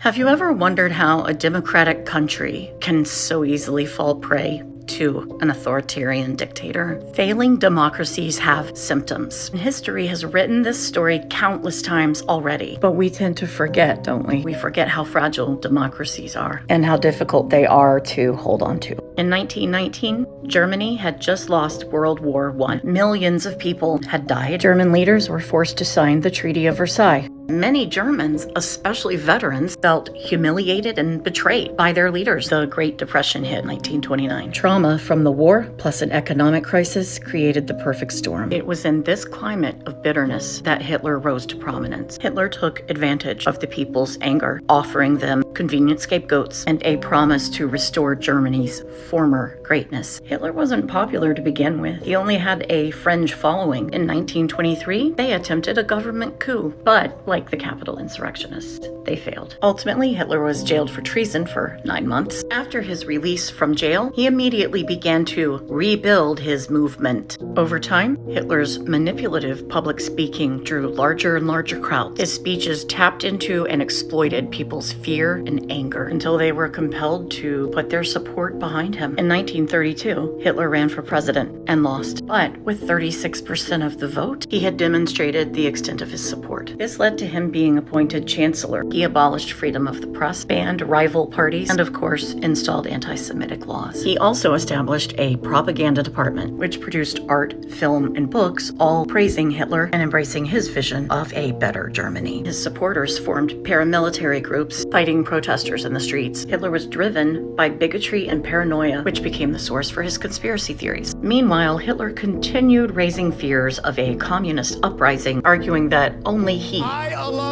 Have you ever wondered how a democratic country can so easily fall prey to an authoritarian dictator? Failing democracies have symptoms. History has written this story countless times already, but we tend to forget, don't we? We forget how fragile democracies are and how difficult they are to hold on to. In 1919, Germany had just lost World War I. Millions of people had died. German leaders were forced to sign the Treaty of Versailles. Many Germans, especially veterans, felt humiliated and betrayed by their leaders. The Great Depression hit in 1929. Trauma from the war plus an economic crisis created the perfect storm. It was in this climate of bitterness that Hitler rose to prominence. Hitler took advantage of the people's anger, offering them convenient scapegoats and a promise to restore Germany's former greatness. Hitler wasn't popular to begin with. He only had a fringe following. In 1923, they attempted a government coup, but like the Capitol insurrectionists, they failed. Ultimately, Hitler was jailed for treason for 9 months. After his release from jail, he immediately began to rebuild his movement. Over time, Hitler's manipulative public speaking drew larger and larger crowds. His speeches tapped into and exploited people's fear and anger until they were compelled to put their support behind him. In 1932, Hitler ran for president and lost, but with 36% of the vote, he had demonstrated the extent of his support. This led to him being appointed chancellor. He abolished freedom of the press, banned rival parties, and of course, installed anti-Semitic laws. He also established a propaganda department, which produced art, film, and books, all praising Hitler and embracing his vision of a better Germany. His supporters formed paramilitary groups, fighting protesters in the streets. Hitler was driven by bigotry and paranoia, which became the source for his conspiracy theories. Meanwhile, Hitler continued raising fears of a communist uprising, arguing that only he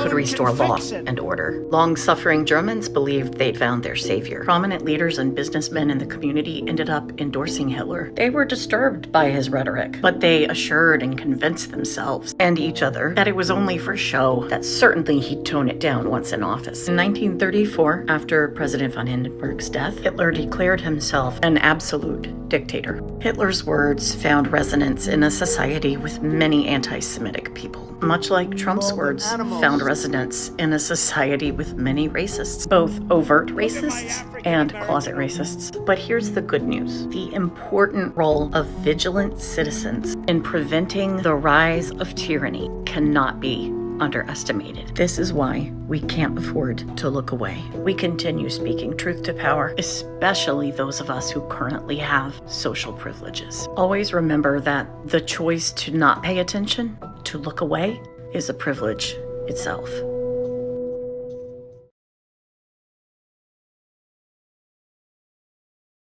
could restore law and order. Long-suffering Germans believed they'd found their savior. Prominent leaders and businessmen in the community ended up endorsing Hitler. They were disturbed by his rhetoric, but they assured and convinced themselves and each other that it was only for show, that certainly he'd tone it down once in office. In 1934, after President von Hindenburg's death, Hitler declared himself an absolute dictator. Hitler's words found resonance in a society with many anti-Semitic people, much like Trump's words found resonance in a society with many racists, both overt racists and closet racists. But here's the good news. The important role of vigilant citizens in preventing the rise of tyranny cannot be underestimated. This is why we can't afford to look away. We continue speaking truth to power, especially those of us who currently have social privileges. Always remember that the choice to not pay attention, to look away, is a privilege itself.